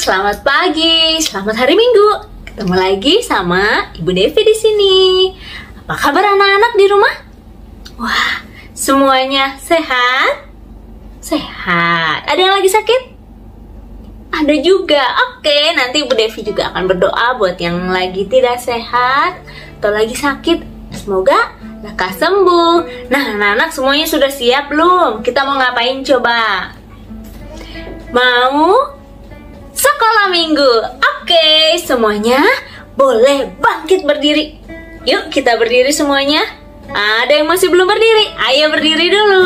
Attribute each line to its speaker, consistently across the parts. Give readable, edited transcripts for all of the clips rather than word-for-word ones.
Speaker 1: selamat pagi, selamat hari Minggu. Ketemu lagi sama Ibu Devi di sini. Apa kabar anak-anak di rumah? Wah, semuanya sehat? Sehat. Ada yang lagi sakit? Ada juga. Oke, nanti Ibu Devi juga akan berdoa buat yang lagi tidak sehat atau lagi sakit. Semoga lekas sembuh. Nah, anak-anak semuanya sudah siap belum? Kita mau ngapain coba? Mau sekolah minggu. Oke, semuanya boleh bangkit berdiri. Yuk kita berdiri semuanya. Ada yang masih belum berdiri? Ayo berdiri dulu.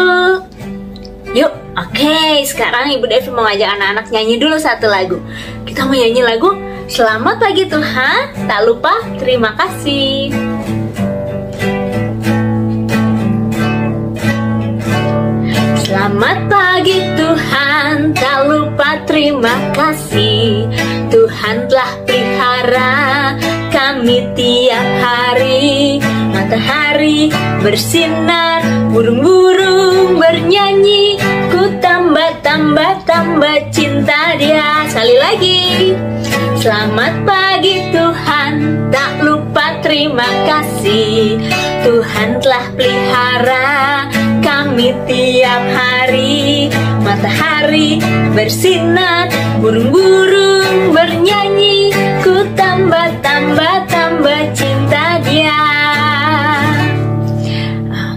Speaker 1: Yuk, oke. Sekarang Ibu Devi mau ngajak anak-anak nyanyi dulu satu lagu. Kita mau nyanyi lagu Selamat Pagi Tuhan, tak lupa terima kasih. Selamat pagi Tuhan, tak lupa terima kasih. Tuhan telah pelihara kami tiap hari. Matahari bersinar, burung-burung bernyanyi. Ku tambah cinta Dia. Sekali lagi. Selamat pagi Tuhan, tak lupa terima kasih. Tuhan telah pelihara kami tiap hari. Matahari bersinar, burung-burung bernyanyi. Ku tambah cinta Dia.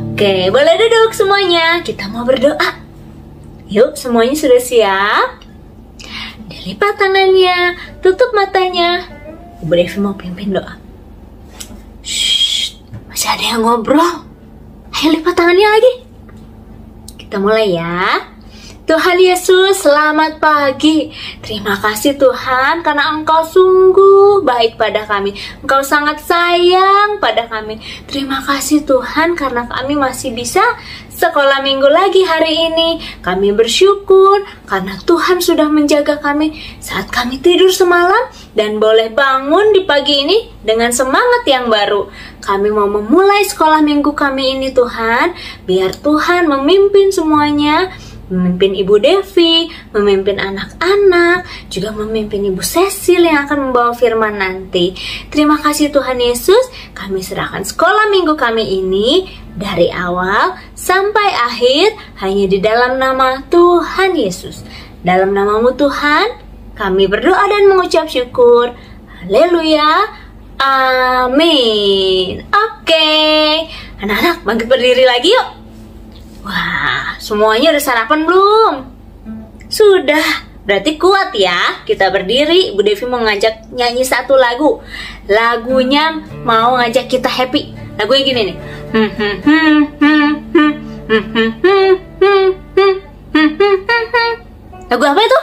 Speaker 1: Oke, boleh duduk semuanya. Kita mau berdoa. Yuk, semuanya sudah siap? Dilipat tangannya, tutup matanya. Ibu Devi mau pimpin doa. Shh, masih ada yang ngobrol. Ayo lipat tangannya lagi. Kita mulai ya. Tuhan Yesus, selamat pagi. Terima kasih Tuhan karena Engkau sungguh baik pada kami. Engkau sangat sayang pada kami. Terima kasih Tuhan karena kami masih bisa sekolah minggu lagi hari ini. Kami bersyukur karena Tuhan sudah menjaga kami saat kami tidur semalam dan boleh bangun di pagi ini dengan semangat yang baru. Kami mau memulai sekolah minggu kami ini Tuhan. Biar Tuhan memimpin semuanya. Memimpin Ibu Devi, memimpin anak-anak, juga memimpin Ibu Cecil yang akan membawa firman nanti. Terima kasih Tuhan Yesus, kami serahkan sekolah minggu kami ini dari awal sampai akhir hanya di dalam nama Tuhan Yesus. Dalam namamu Tuhan, kami berdoa dan mengucap syukur. Haleluya, amin. Oke, anak-anak bangkit berdiri lagi yuk. Wah, semuanya udah sarapan belum? Sudah, berarti kuat ya. Kita berdiri, Ibu Devi mau ngajak nyanyi satu lagu. Lagunya mau ngajak kita happy. Lagunya gini nih. Lagu apa itu?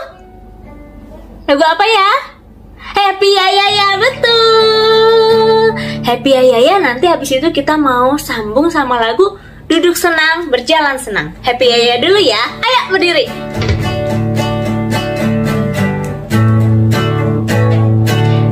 Speaker 1: Lagu apa ya? Happy ya ya ya, betul. Happy ya ya ya, nanti habis itu kita mau sambung sama lagu Duduk senang, berjalan senang. Happy ya dulu ya. Ayo berdiri.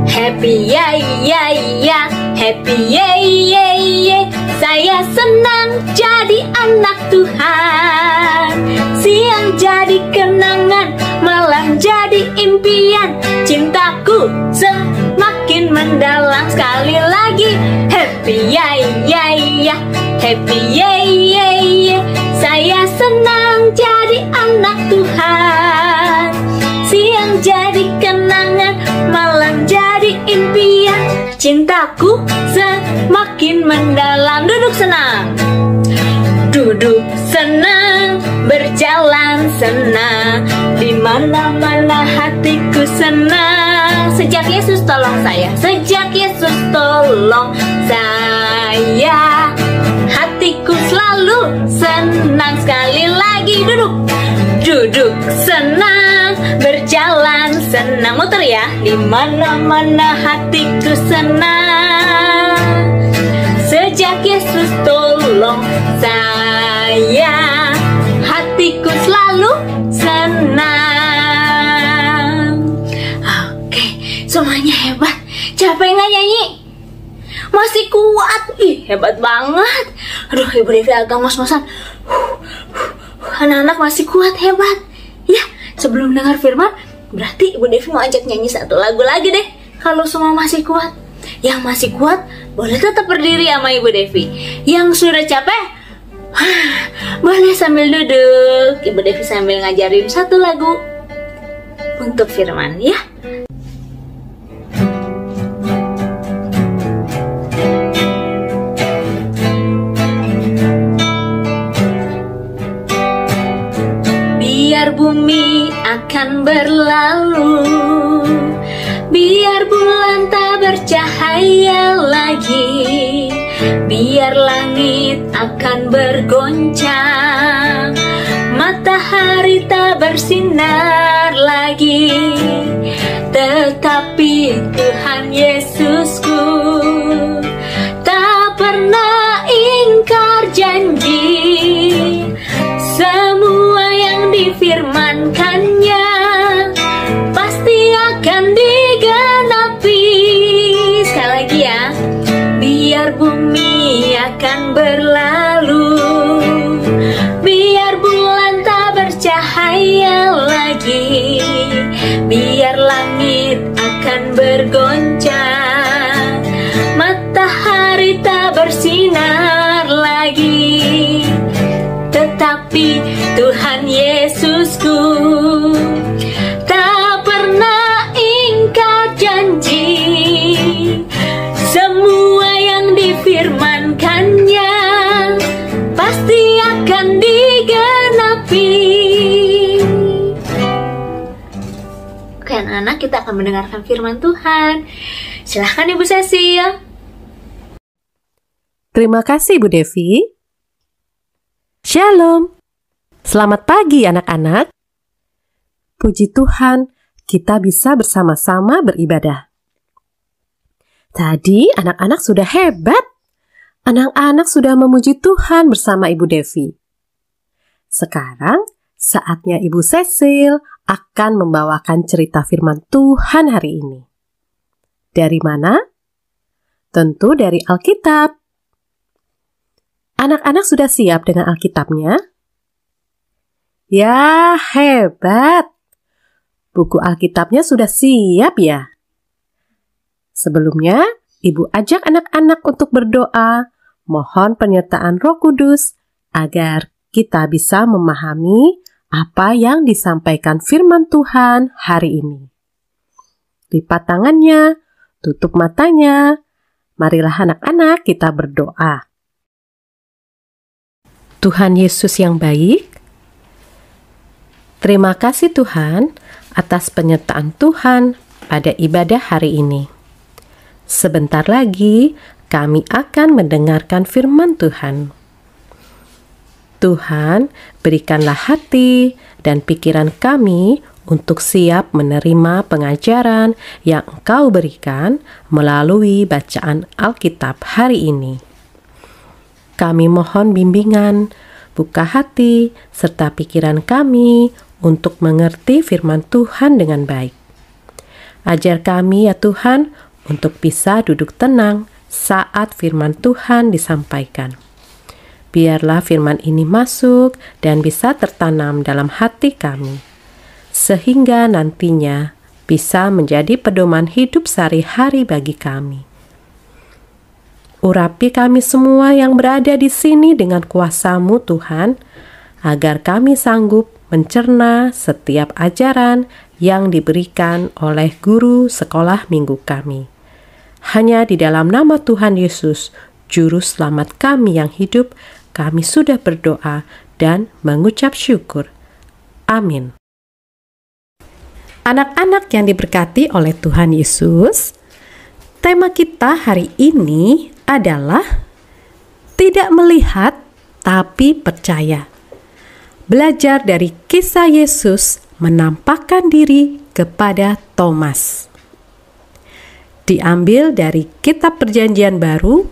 Speaker 1: Happy ya ya ya, happy ya ya ya. Saya senang jadi anak Tuhan. Siang jadi kenangan, malam jadi impian. Cintaku semakin mendalam. Sekali lagi. Happy ya ya ya, happy yeah yeah yeah. Saya senang jadi anak Tuhan. Siang jadi kenangan, malam jadi impian. Cintaku semakin mendalam. Duduk senang. Duduk senang, berjalan senang. Di mana-mana hatiku senang. Sejak Yesus tolong saya. Sejak Yesus tolong saya. Hatiku selalu senang. Sekali lagi duduk. Duduk senang, berjalan senang. Muter ya. Di mana-mana hatiku senang. Sejak Yesus tolong saya. Hatiku selalu senang. Oke, semuanya hebat. Capek nggak nyanyi? Masih kuat. Ih, hebat banget. Aduh, Ibu Devi agak ngos-ngosan. Anak-anak masih kuat, hebat. Ya, sebelum dengar firman, Berarti Ibu Devi mau ajak nyanyi satu lagu lagi deh. Kalau semua masih kuat. Yang masih kuat boleh tetap berdiri sama Ibu Devi. Yang sudah capek, boleh sambil duduk. Ibu Devi sambil ngajarin satu lagu untuk firman ya. Biar bumi akan berlalu, biar bulan tak bercahaya lagi, biar langit akan bergoncang, matahari tak bersinar lagi, tetapi Tuhan Yesusku tak pernah ingkar janji. Semua yang difirmankannya pasti akan digenapi. Sekali lagi ya. Biar bumi akan berlalu, biar bulan tak bercahaya lagi, biar langit akan bergoncang, matahari tak bersinar lagi, tetapi Tuhan Yesusku tak pernah ingkar janji. Semua yang difirmankannya pasti akan digenapi. Oke anak-anak, kita akan mendengarkan firman Tuhan. Silahkan Ibu Cecil.
Speaker 2: Terima kasih Bu Devi. Shalom. Selamat pagi anak-anak. Puji Tuhan, kita bisa bersama-sama beribadah. Tadi anak-anak sudah hebat. Anak-anak sudah memuji Tuhan bersama Ibu Devi. Sekarang saatnya Ibu Cecil akan membawakan cerita firman Tuhan hari ini. Dari mana? Tentu dari Alkitab. Anak-anak sudah siap dengan Alkitabnya? Ya, hebat. Buku Alkitabnya sudah siap ya? Sebelumnya, Ibu ajak anak-anak untuk berdoa, mohon penyertaan Roh Kudus agar kita bisa memahami apa yang disampaikan firman Tuhan hari ini. Lipat tangannya, tutup matanya. Marilah anak-anak kita berdoa. Tuhan Yesus yang baik, terima kasih Tuhan atas penyertaan Tuhan pada ibadah hari ini. Sebentar lagi kami akan mendengarkan firman Tuhan. Tuhan, berikanlah hati dan pikiran kami untuk siap menerima pengajaran yang Engkau berikan melalui bacaan Alkitab hari ini. Kami mohon bimbingan, buka hati, serta pikiran kami untuk mengerti firman Tuhan dengan baik. Ajar kami ya Tuhan untuk bisa duduk tenang saat firman Tuhan disampaikan. Biarlah firman ini masuk dan bisa tertanam dalam hati kami, sehingga nantinya bisa menjadi pedoman hidup sehari-hari bagi kami. Urapi kami semua yang berada di sini dengan kuasa-Mu Tuhan, agar kami sanggup mencerna setiap ajaran yang diberikan oleh guru sekolah minggu kami. Hanya di dalam nama Tuhan Yesus, Juru Selamat kami yang hidup, kami sudah berdoa dan mengucap syukur. Amin. Anak-anak yang diberkati oleh Tuhan Yesus, tema kita hari ini adalah tidak melihat tapi percaya. Belajar dari kisah Yesus menampakkan diri kepada Thomas. Diambil dari kitab Perjanjian Baru,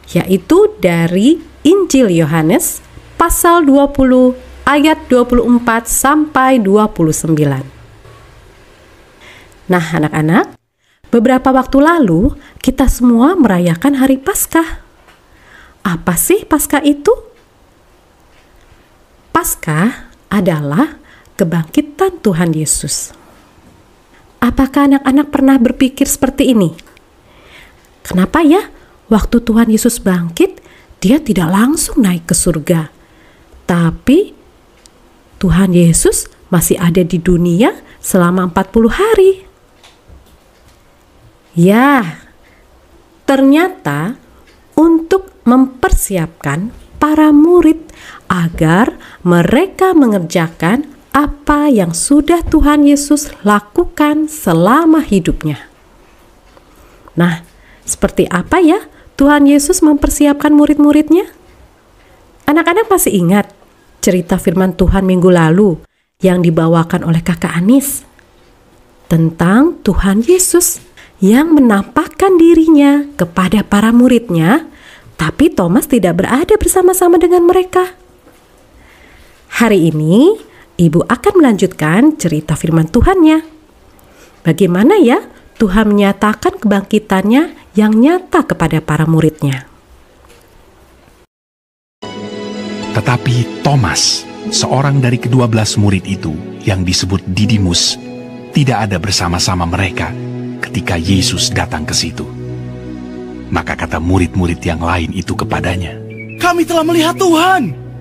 Speaker 2: yaitu dari Injil Yohanes pasal 20 ayat 24 sampai 29. Nah, anak-anak, beberapa waktu lalu, kita semua merayakan Hari Paskah. Apa sih Paskah itu? Paskah adalah kebangkitan Tuhan Yesus. Apakah anak-anak pernah berpikir seperti ini? Kenapa ya waktu Tuhan Yesus bangkit, dia tidak langsung naik ke surga, tapi Tuhan Yesus masih ada di dunia selama 40 hari? Ya, ternyata untuk mempersiapkan para murid agar mereka mengerjakan apa yang sudah Tuhan Yesus lakukan selama hidupnya. Nah, seperti apa ya Tuhan Yesus mempersiapkan murid-muridnya? Anak-anak masih ingat cerita firman Tuhan minggu lalu yang dibawakan oleh Kakak Anis tentang Tuhan Yesus yang menampakkan dirinya kepada para muridnya, tapi Thomas tidak berada bersama-sama dengan mereka. Hari ini, Ibu akan melanjutkan cerita firman Tuhannya. Bagaimana ya Tuhan menyatakan kebangkitannya yang nyata kepada para muridnya.
Speaker 3: Tetapi Thomas, seorang dari ke-12 murid itu yang disebut Didimus, tidak ada bersama-sama mereka ketika Yesus datang ke situ. Maka kata murid-murid yang lain itu kepadanya,
Speaker 4: "Kami telah melihat Tuhan."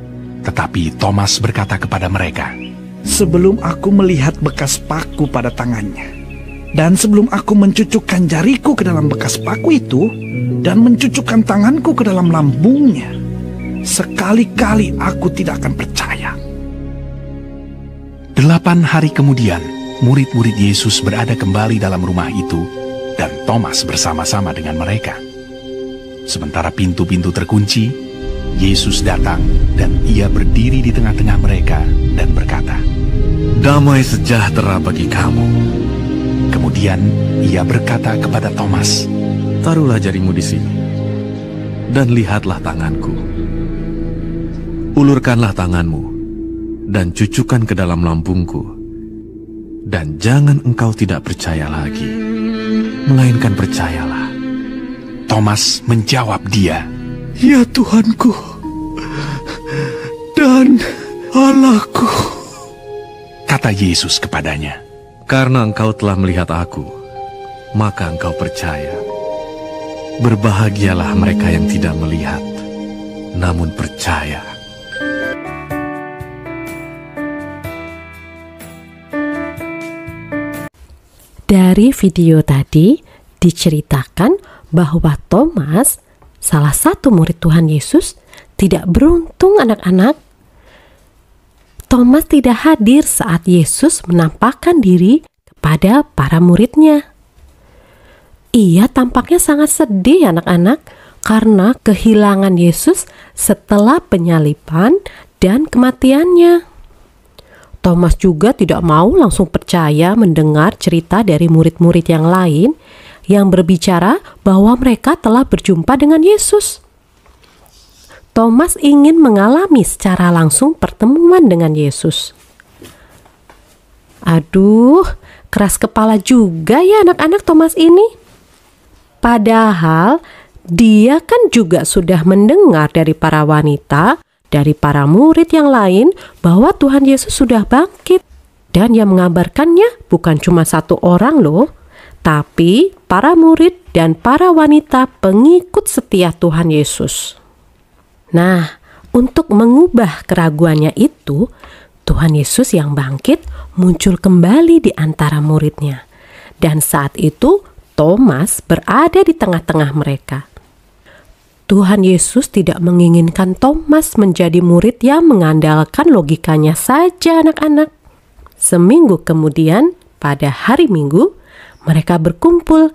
Speaker 3: Tetapi Thomas berkata kepada mereka,
Speaker 4: "Sebelum aku melihat bekas paku pada tangannya, dan sebelum aku mencucukkan jariku ke dalam bekas paku itu, dan mencucukkan tanganku ke dalam lambungnya, sekali-kali aku tidak akan percaya."
Speaker 3: 8 hari kemudian, murid-murid Yesus berada kembali dalam rumah itu, dan Thomas bersama-sama dengan mereka. Sementara pintu-pintu terkunci, Yesus datang dan ia berdiri di tengah-tengah mereka dan berkata,
Speaker 5: "Damai sejahtera bagi kamu."
Speaker 3: Kemudian ia berkata kepada Thomas,
Speaker 5: "Taruhlah jarimu di sini, dan lihatlah tanganku. Ulurkanlah tanganmu, dan cucukkan ke dalam lambungku. Dan jangan engkau tidak percaya lagi, melainkan percayalah."
Speaker 3: Thomas menjawab dia,
Speaker 4: "Ya Tuhanku dan Allahku."
Speaker 3: Kata Yesus kepadanya,
Speaker 5: "Karena engkau telah melihat aku, maka engkau percaya. Berbahagialah mereka yang tidak melihat, namun percaya."
Speaker 2: Dari video tadi diceritakan bahwa Thomas, salah satu murid Tuhan Yesus, tidak beruntung anak-anak. Thomas tidak hadir saat Yesus menampakkan diri kepada para muridnya. Ia tampaknya sangat sedih anak-anak karena kehilangan Yesus setelah penyaliban dan kematiannya. Thomas juga tidak mau langsung percaya mendengar cerita dari murid-murid yang lain yang berbicara bahwa mereka telah berjumpa dengan Yesus. Thomas ingin mengalami secara langsung pertemuan dengan Yesus. Aduh, keras kepala juga ya anak-anak Thomas ini. Padahal dia kan juga sudah mendengar dari para wanita, dari para murid yang lain bahwa Tuhan Yesus sudah bangkit. Dan yang mengabarkannya bukan cuma satu orang loh, tapi para murid dan para wanita pengikut setia Tuhan Yesus. Nah, untuk mengubah keraguannya itu, Tuhan Yesus yang bangkit muncul kembali di antara muridnya. Dan saat itu Thomas berada di tengah-tengah mereka. Tuhan Yesus tidak menginginkan Thomas menjadi murid yang mengandalkan logikanya saja anak-anak. Seminggu kemudian, pada hari Minggu, mereka berkumpul.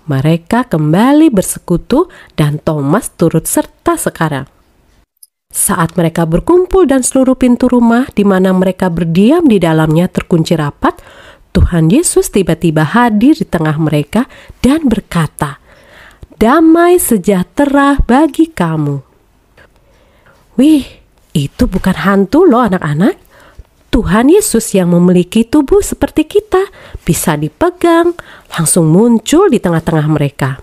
Speaker 2: Mereka kembali bersekutu dan Thomas turut serta sekarang. Saat mereka berkumpul dan seluruh pintu rumah di mana mereka berdiam di dalamnya terkunci rapat, Tuhan Yesus tiba-tiba hadir di tengah mereka dan berkata, "Damai sejahtera bagi kamu." Wih, itu bukan hantu loh anak-anak. Tuhan Yesus yang memiliki tubuh seperti kita bisa dipegang, langsung muncul di tengah-tengah mereka.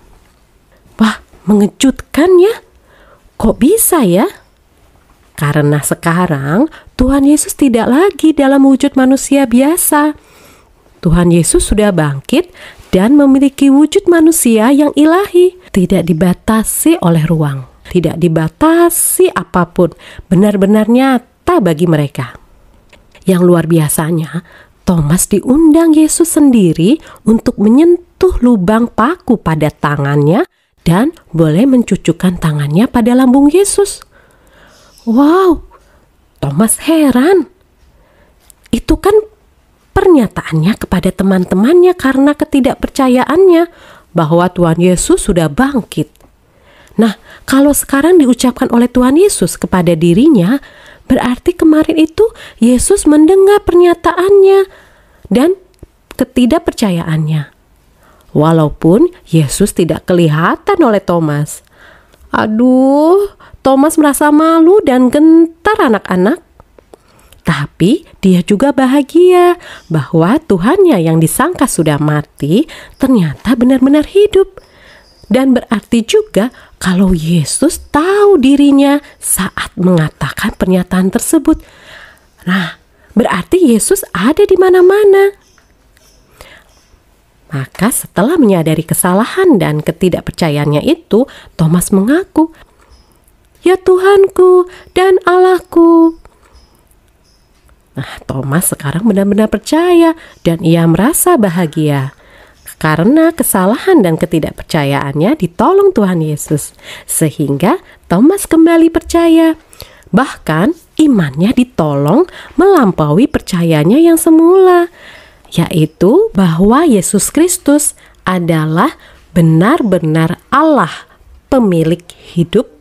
Speaker 2: Wah, mengejutkan ya. Kok bisa ya? Karena sekarang Tuhan Yesus tidak lagi dalam wujud manusia biasa. Tuhan Yesus sudah bangkit dan memiliki wujud manusia yang ilahi, tidak dibatasi oleh ruang, tidak dibatasi apapun, benar-benar nyata bagi mereka. Yang luar biasanya, Thomas diundang Yesus sendiri untuk menyentuh lubang paku pada tangannya dan boleh mencucukkan tangannya pada lambung Yesus. Wow, Thomas heran. Itu kan pernyataannya kepada teman-temannya karena ketidakpercayaannya bahwa Tuhan Yesus sudah bangkit. Nah, kalau sekarang diucapkan oleh Tuhan Yesus kepada dirinya, berarti kemarin itu Yesus mendengar pernyataannya dan ketidakpercayaannya. Walaupun Yesus tidak kelihatan oleh Thomas. Aduh, Thomas merasa malu dan gentar anak-anak. Tapi dia juga bahagia bahwa Tuhannya yang disangka sudah mati ternyata benar-benar hidup. Dan berarti juga kalau Yesus tahu dirinya saat mengatakan pernyataan tersebut. Nah, berarti Yesus ada di mana-mana. Maka setelah menyadari kesalahan dan ketidakpercayaannya itu, Thomas mengaku, "Ya Tuhanku dan Allahku." Nah, Thomas sekarang benar-benar percaya dan ia merasa bahagia. Karena kesalahan dan ketidakpercayaannya ditolong Tuhan Yesus. Sehingga Thomas kembali percaya. Bahkan imannya ditolong melampaui percayanya yang semula. Yaitu bahwa Yesus Kristus adalah benar-benar Allah, pemilik hidup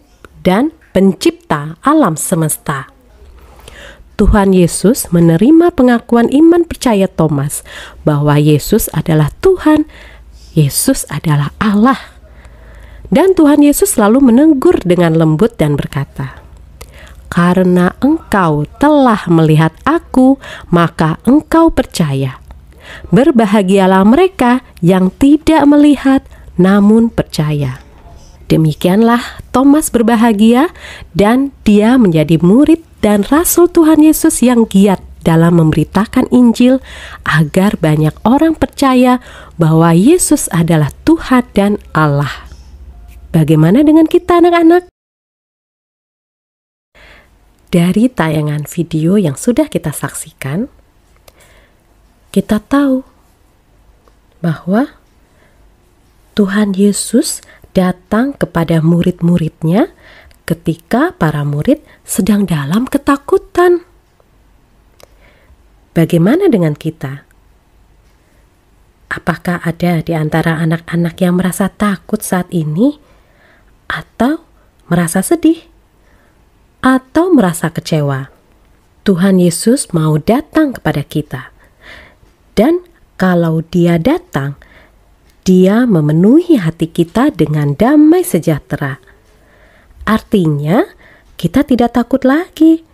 Speaker 2: dan pencipta alam semesta. Tuhan Yesus menerima pengakuan iman percaya Thomas bahwa Yesus adalah Tuhan, Yesus adalah Allah. Dan Tuhan Yesus selalu menegur dengan lembut dan berkata, "Karena engkau telah melihat aku, maka engkau percaya. Berbahagialah mereka yang tidak melihat namun percaya." Demikianlah Thomas berbahagia dan dia menjadi murid dan rasul Tuhan Yesus yang giat dalam memberitakan Injil agar banyak orang percaya bahwa Yesus adalah Tuhan dan Allah. Bagaimana dengan kita anak-anak? Dari tayangan video yang sudah kita saksikan, kita tahu bahwa Tuhan Yesus datang kepada murid-muridnya ketika para murid sedang dalam ketakutan. Bagaimana dengan kita? Apakah ada di antara anak-anak yang merasa takut saat ini? Atau merasa sedih? Atau merasa kecewa? Tuhan Yesus mau datang kepada kita. Dan kalau Dia datang, Dia memenuhi hati kita dengan damai sejahtera. Artinya, kita tidak takut lagi.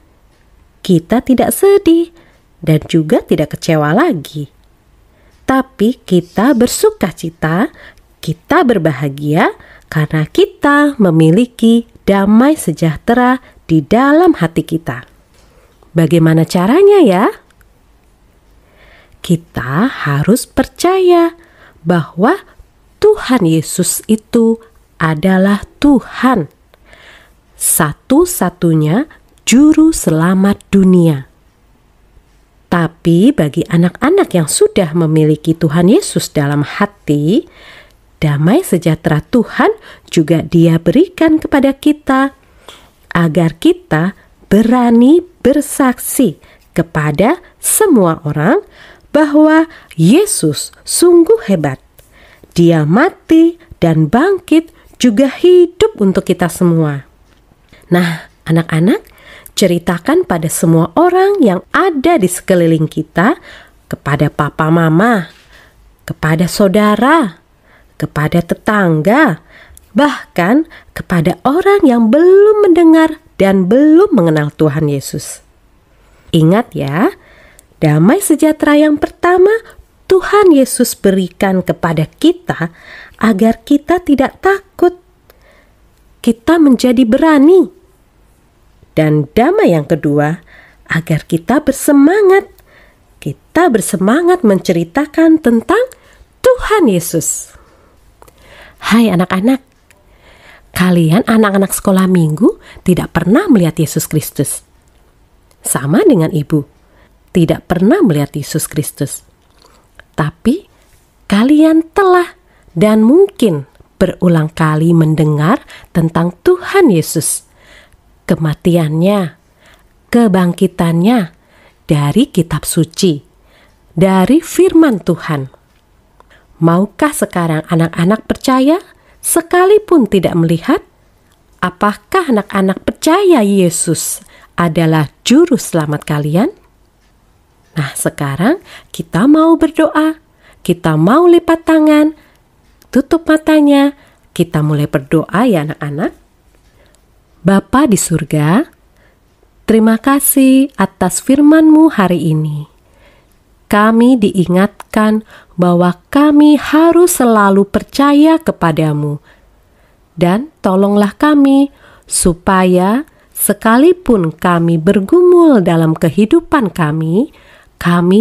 Speaker 2: Kita tidak sedih dan juga tidak kecewa lagi. Tapi kita bersukacita, kita berbahagia karena kita memiliki damai sejahtera di dalam hati kita. Bagaimana caranya ya? Kita harus percaya bahwa Tuhan Yesus itu adalah Tuhan, satu-satunya juru selamat dunia. Tapi bagi anak-anak yang sudah memiliki Tuhan Yesus dalam hati, damai sejahtera Tuhan juga Dia berikan kepada kita, agar kita berani bersaksi kepada semua orang bahwa Yesus sungguh hebat. Dia mati dan bangkit juga hidup untuk kita semua. Nah, anak-anak, ceritakan pada semua orang yang ada di sekeliling kita, kepada papa mama, kepada saudara, kepada tetangga, bahkan kepada orang yang belum mendengar dan belum mengenal Tuhan Yesus. Ingat ya, damai sejahtera yang pertama Tuhan Yesus berikan kepada kita agar kita tidak takut. Kita menjadi berani. Dan damai yang kedua agar kita bersemangat. kita bersemangat menceritakan tentang Tuhan Yesus. Hai anak-anak, kalian anak-anak sekolah minggu tidak pernah melihat Yesus Kristus. Sama dengan ibu, tidak pernah melihat Yesus Kristus. Tapi kalian telah dan mungkin berulang kali mendengar tentang Tuhan Yesus, kematiannya, kebangkitannya dari kitab suci, dari firman Tuhan. Maukah sekarang anak-anak percaya sekalipun tidak melihat? Apakah anak-anak percaya Yesus adalah juru selamat kalian? Nah, sekarang kita mau berdoa, kita mau lipat tangan, tutup matanya, kita mulai berdoa ya anak-anak. Bapa di surga, terima kasih atas firman-Mu hari ini. Kami diingatkan bahwa kami harus selalu percaya kepadamu. Dan tolonglah kami supaya sekalipun kami bergumul dalam kehidupan kami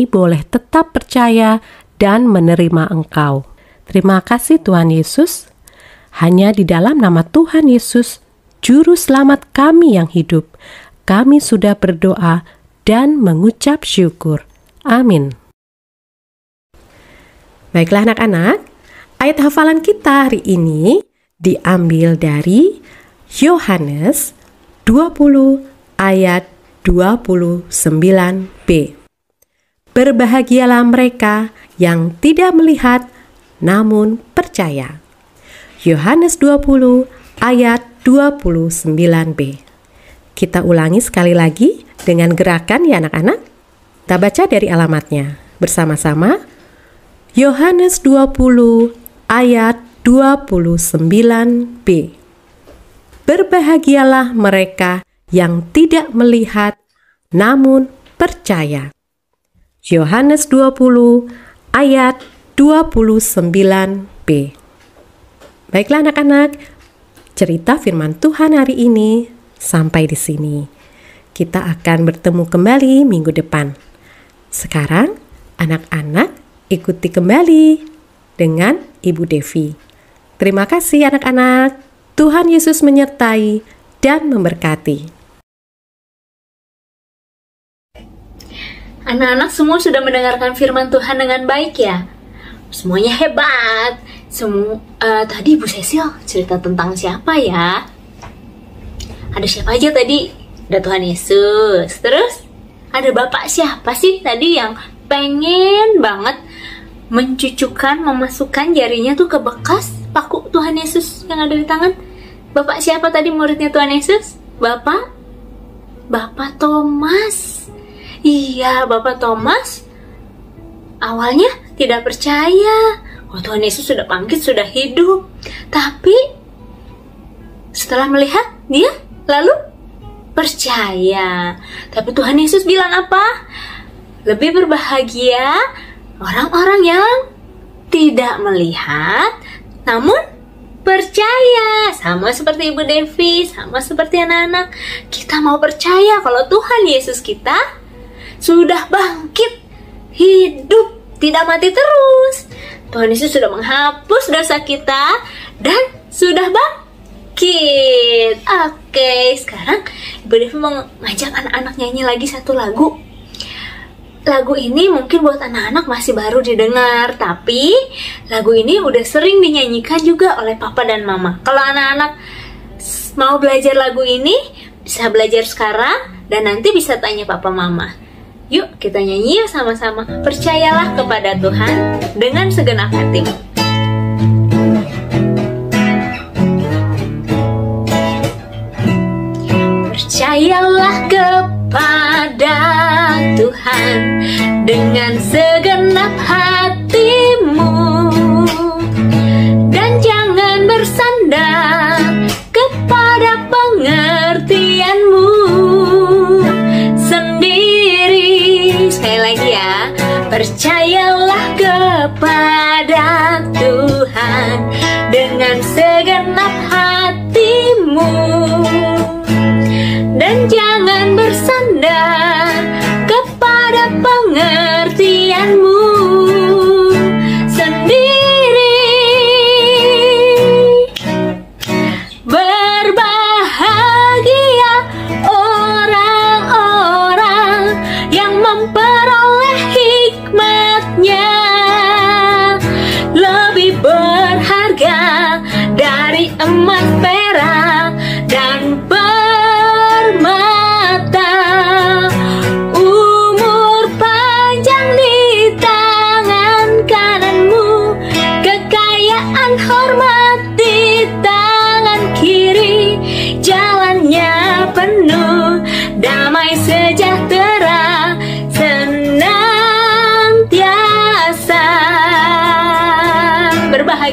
Speaker 2: boleh tetap percaya dan menerima Engkau. Terima kasih Tuhan Yesus. Hanya di dalam nama Tuhan Yesus, Juru Selamat kami yang hidup, kami sudah berdoa dan mengucap syukur. Amin. Baiklah anak-anak, ayat hafalan kita hari ini diambil dari Yohanes 20 ayat 29b. Berbahagialah mereka yang tidak melihat namun percaya. Yohanes 20 ayat 29b. Kita ulangi sekali lagi dengan gerakan ya anak-anak. Kita baca dari alamatnya bersama-sama. Yohanes 20 ayat 29b. Berbahagialah mereka yang tidak melihat namun percaya. Yohanes 20 ayat 29b. Baiklah anak-anak, cerita firman Tuhan hari ini sampai di sini. Kita akan bertemu kembali minggu depan. Sekarang anak-anak ikuti kembali dengan Ibu Devi. Terima kasih anak-anak. Tuhan Yesus menyertai dan memberkati.
Speaker 1: Anak-anak semua sudah mendengarkan firman Tuhan dengan baik ya? Semuanya hebat. Tadi Ibu Cecil cerita tentang siapa ya? Ada siapa aja tadi? Ada Tuhan Yesus. Terus ada Bapak siapa sih tadi yang pengen banget mencucukkan, memasukkan jarinya tuh ke bekas paku Tuhan Yesus yang ada di tangan? Bapak siapa tadi muridnya Tuhan Yesus? Bapak Thomas. Iya, Bapak Thomas awalnya tidak percaya. Tuhan Yesus sudah bangkit, sudah hidup. Tapi setelah melihat, dia lalu percaya. Tapi Tuhan Yesus bilang apa? Lebih berbahagia orang-orang yang tidak melihat namun percaya. Sama seperti Ibu Devi, sama seperti anak-anak. Kita mau percaya kalau Tuhan Yesus kita sudah bangkit, hidup, tidak mati terus. Tuhan Yesus sudah menghapus dosa kita dan sudah bangkit. Oke, sekarang Ibu Devi mau ngajak anak-anak nyanyi lagi satu lagu. Lagu ini mungkin buat anak-anak masih baru didengar, tapi lagu ini udah sering dinyanyikan juga oleh Papa dan Mama. Kalau anak-anak mau belajar lagu ini, bisa belajar sekarang dan nanti bisa tanya Papa Mama. Yuk kita nyanyi yuk sama-sama. Percayalah kepada Tuhan dengan segenap hatimu. Percayalah kepada Tuhan dengan segenap hatimu, dan jangan bersandar kepada pengertianmu sendiri. Sekali lagi ya, percayalah kepada Tuhan dengan segenap hatimu, dan jangan bersandar kepada pengertianmu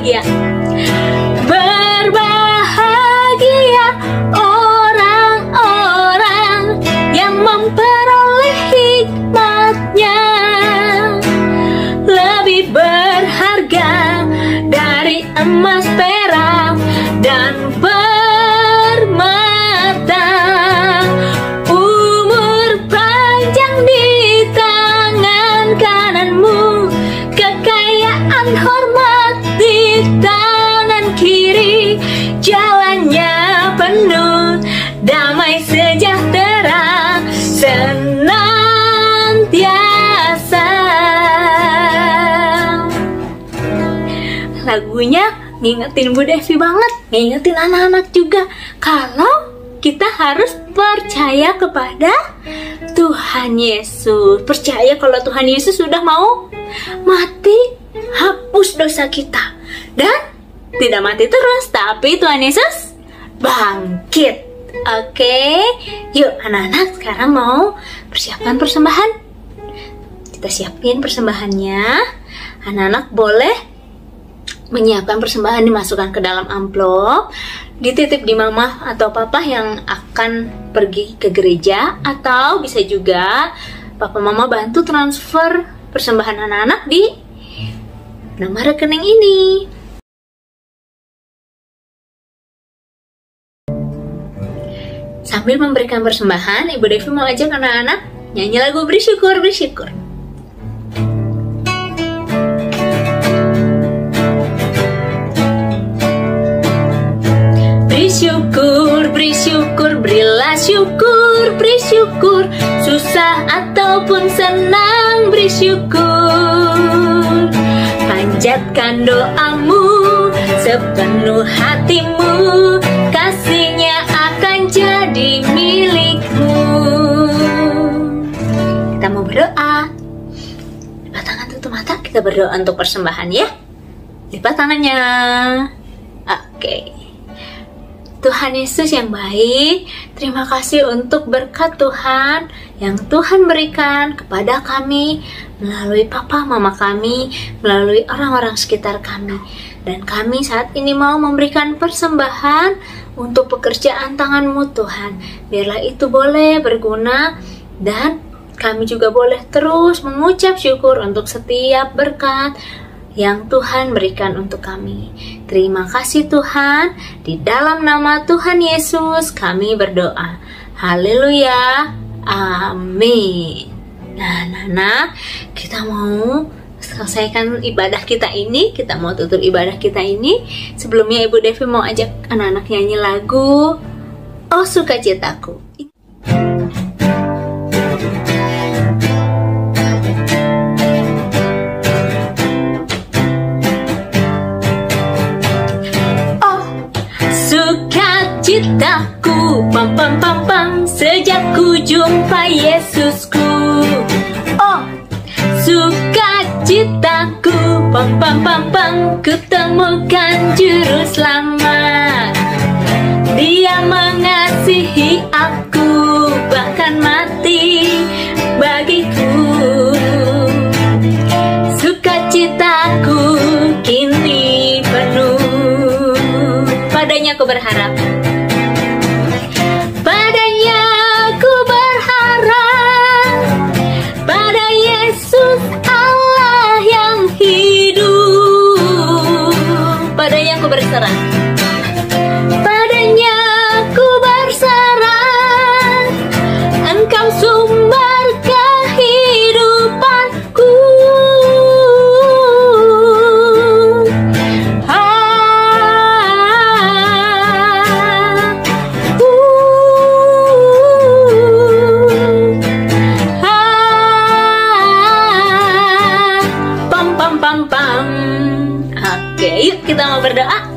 Speaker 1: berbahagia. Berbahagia orang-orang yang memperoleh hikmat-Nya, lebih berharga dari emas, perak, dan permata. Umur panjang di tangan kananmu, kekayaan hormat di tangan kiri. Jalannya penuh damai sejahtera senantiasa. Lagunya ngingetin Bu Devi banget, ngingetin anak-anak juga kalau kita harus percaya kepada Tuhan Yesus. Percaya kalau Tuhan Yesus sudah mau mati, hapus dosa kita. Dan tidak mati terus, tapi Tuhan Yesus bangkit. Oke, yuk anak-anak sekarang mau persiapkan persembahan. Kita siapin persembahannya. Anak-anak boleh menyiapkan persembahan, dimasukkan ke dalam amplop, dititip di mama atau papa yang akan pergi ke gereja, atau bisa juga papa mama bantu transfer persembahan anak-anak di nama rekening ini. Sambil memberikan persembahan, Ibu Devi mau ajak anak-anak nyanyi lagu bersyukur, bersyukur. Bersyukur, bersyukur, berilah syukur, bersyukur, susah ataupun senang, bersyukur. Panjatkan doamu sepenuh hatimu, kasih-Nya akan jadi milikmu. Kita mau berdoa. Lipat tangan, tutup mata, kita berdoa untuk persembahan ya. Lipat tangannya. Oke. Tuhan Yesus yang baik, terima kasih untuk berkat Tuhan yang Tuhan berikan kepada kami melalui papa mama kami, melalui orang-orang sekitar kami. Dan kami saat ini mau memberikan persembahan untuk pekerjaan tangan-Mu Tuhan. Biarlah itu boleh berguna dan kami juga boleh terus mengucap syukur untuk setiap berkat yang Tuhan berikan untuk kami. Terima kasih Tuhan, di dalam nama Tuhan Yesus kami berdoa. Haleluya, amin. Nah, anak-anak, kita mau selesaikan ibadah kita ini, kita mau tutup ibadah kita ini. Sebelumnya Ibu Devi mau ajak anak-anak nyanyi lagu Oh Sukacitaku. Sukacitaku, pam pam pam pam, sejak ku jumpa Yesusku. Oh, sukacitaku, pam pam pam pam, ku temukan juru selamat. Dia mengasihi aku, bahkan mati bagiku. Sukacitaku kini penuh, padanya aku berharap. Padanya aku berharap, pada Yesus Allah yang hidup. Padanya aku berserah, padanya aku berserah. Engkau sumber kehidupanku. Yuk kita mau berdoa.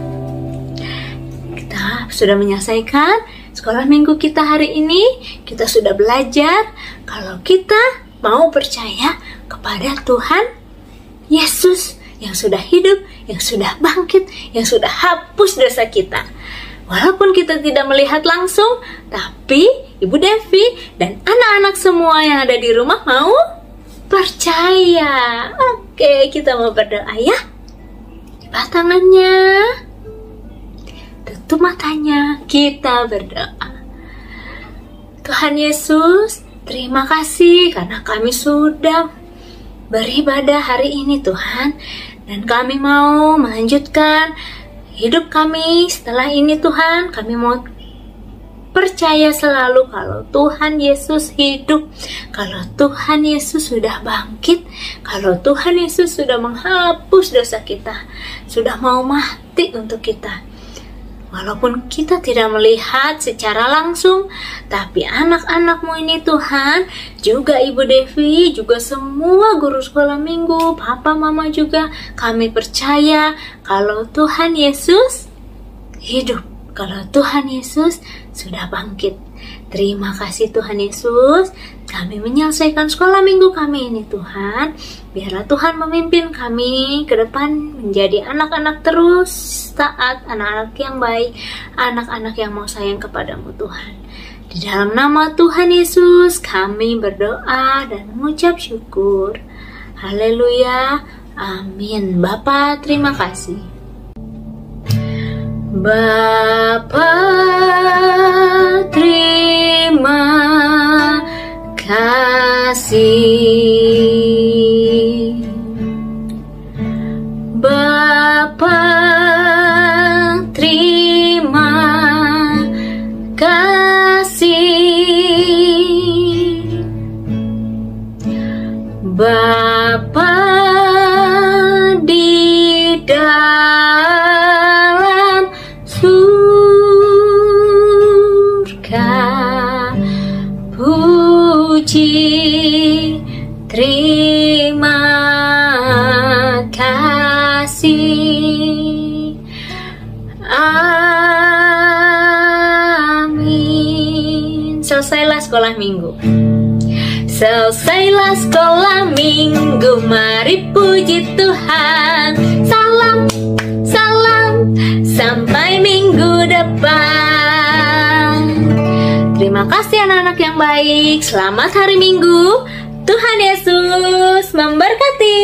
Speaker 1: Kita sudah menyelesaikan sekolah minggu kita hari ini. Kita sudah belajar kalau kita mau percaya kepada Tuhan Yesus yang sudah hidup, yang sudah bangkit, yang sudah hapus dosa kita. Walaupun kita tidak melihat langsung, tapi Ibu Devi dan anak-anak semua yang ada di rumah mau percaya. Oke, kita mau berdoa ya. lipat tangannya, tutup matanya, kita berdoa. Tuhan Yesus, terima kasih karena kami sudah beribadah hari ini Tuhan. Dan kami mau melanjutkan hidup kami setelah ini Tuhan. Kami mau percaya selalu kalau Tuhan Yesus hidup, kalau Tuhan Yesus sudah bangkit, kalau Tuhan Yesus sudah menghapus dosa kita, sudah mau mati untuk kita. Walaupun kita tidak melihat secara langsung, tapi anak-anak-Mu ini Tuhan, juga Ibu Devi, juga semua guru sekolah minggu, Papa Mama juga, kami percaya kalau Tuhan Yesus hidup, kalau Tuhan Yesus sudah bangkit. Terima kasih Tuhan Yesus, kami menyelesaikan sekolah minggu kami ini Tuhan. Biarlah Tuhan memimpin kami ke depan menjadi anak-anak terus taat, anak-anak yang baik, anak-anak yang mau sayang kepadamu Tuhan. Di dalam nama Tuhan Yesus kami berdoa dan mengucap syukur. Haleluya, amin. Bapa, terima kasih. Bapa, terima kasih. Bapa, terima kasih. Bapa di dalam surga, puji, terima kasih. Amin. Selesailah sekolah minggu. Selesailah sekolah minggu, mari puji Tuhan. Salam, salam, sampai minggu depan. Terima kasih anak-anak yang baik. Selamat hari Minggu. Tuhan Yesus memberkati.